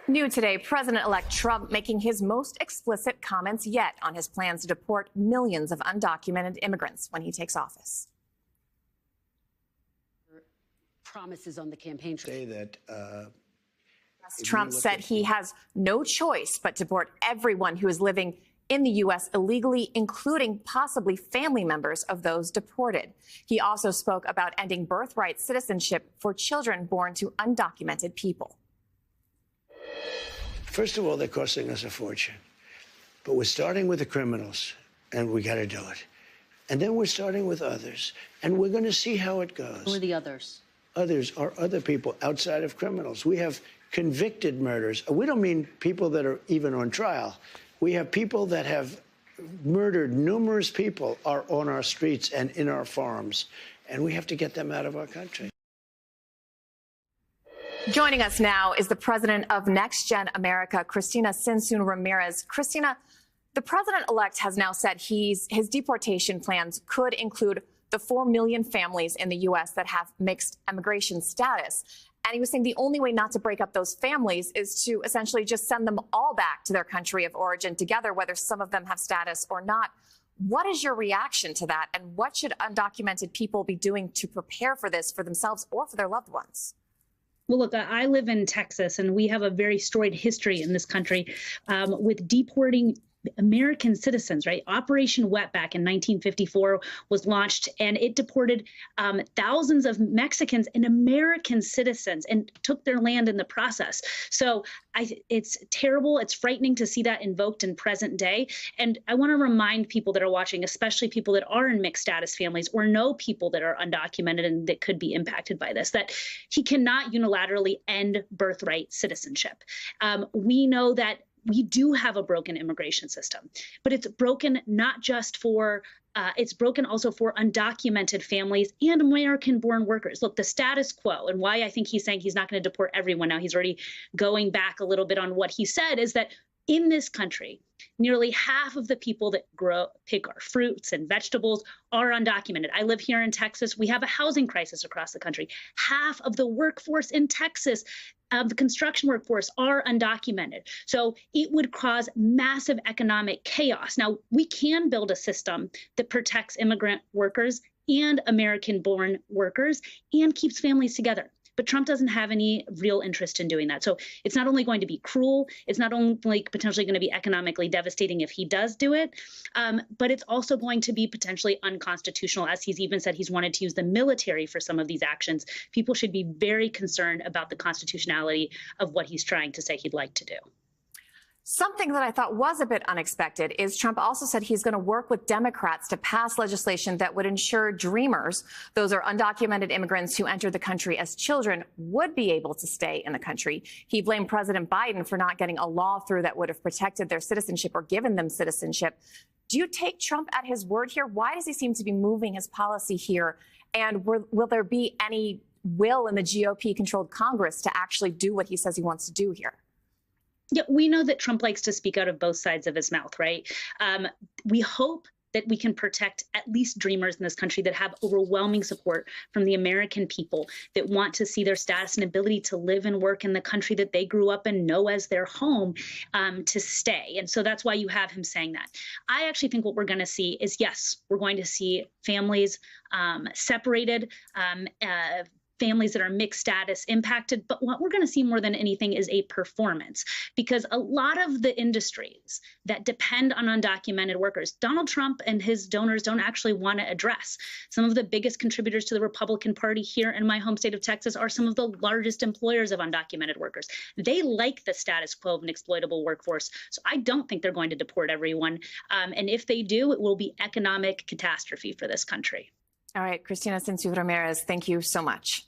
New today, President-elect Trump making his most explicit comments yet on his plans to deport millions of undocumented immigrants when he takes office. Promises on the campaign trail. Say that Trump said he has no choice but to deport everyone who is living in the U.S. illegally, including possibly family members of those deported. He also spoke about ending birthright citizenship for children born to undocumented people. First of all, they're costing us a fortune. But we're starting with the criminals, and we got to do it. And then we're starting with others, and we're going to see how it goes. Who are the others? Others are other people outside of criminals. We have convicted murders. We don't mean people that are even on trial. We have people that have murdered numerous people are on our streets and in our farms, and we have to get them out of our country. Joining us now is the president of Next Gen America, Cristina Cinsun Ramirez. Cristina, the president-elect has now said his deportation plans could include the 4 million families in the U.S. that have mixed immigration status. And he was saying the only way not to break up those families is to essentially just send them all back to their country of origin together, whether some of them have status or not. What is your reaction to that? And what should undocumented people be doing to prepare for this for themselves or for their loved ones? Well, look, I live in Texas, and we have a very storied history in this country with deporting American citizens, right? Operation Wetback in 1954 was launched, and it deported thousands of Mexicans and American citizens and took their land in the process. So it's terrible. It's frightening to see that invoked in present day. And I want to remind people that are watching, especially people that are in mixed status families or know people that are undocumented and that could be impacted by this, that he cannot unilaterally end birthright citizenship. We know that we do have a broken immigration system, but it's broken not just for, it's broken also for undocumented families and American-born workers. Look, the status quo, and why I think he's saying he's not going to deport everyone now, he's already going back a little bit on what he said, is that in this country, nearly half of the people that pick our fruits and vegetables are undocumented. I live here in Texas. We have a housing crisis across the country. Half of the workforce in Texas, the construction workforce, are undocumented. So it would cause massive economic chaos. Now, we can build a system that protects immigrant workers and American-born workers and keeps families together. But Trump doesn't have any real interest in doing that. So it's not only going to be cruel, it's not only potentially going to be economically devastating if he does do it, but it's also going to be potentially unconstitutional, as he's even said he's wanted to use the military for some of these actions. People should be very concerned about the constitutionality of what he's trying to say he'd like to do. Something that I thought was a bit unexpected is Trump also said he's going to work with Democrats to pass legislation that would ensure Dreamers, those are undocumented immigrants who entered the country as children, would be able to stay in the country. He blamed President Biden for not getting a law through that would have protected their citizenship or given them citizenship. Do you take Trump at his word here? Why does he seem to be moving his policy here? And will there be any will in the GOP-controlled Congress to actually do what he says he wants to do here? Yeah, we know that Trump likes to speak out of both sides of his mouth, right? We hope that we can protect at least Dreamers in this country that have overwhelming support from the American people that want to see their status and ability to live and work in the country that they grew up and know as their home to stay. And so that's why you have him saying that. I actually think what we're going to see is, yes, we're going to see families separated, families that are mixed status impacted. But what we're going to see more than anything is a performance, because a lot of the industries that depend on undocumented workers, Donald Trump and his donors don't actually want to address. Some of the biggest contributors to the Republican Party here in my home state of Texas are some of the largest employers of undocumented workers. They like the status quo of an exploitable workforce. So I don't think they're going to deport everyone. And if they do, it will be economic catastrophe for this country. All right, Cristina Cinsun Ramirez, thank you so much.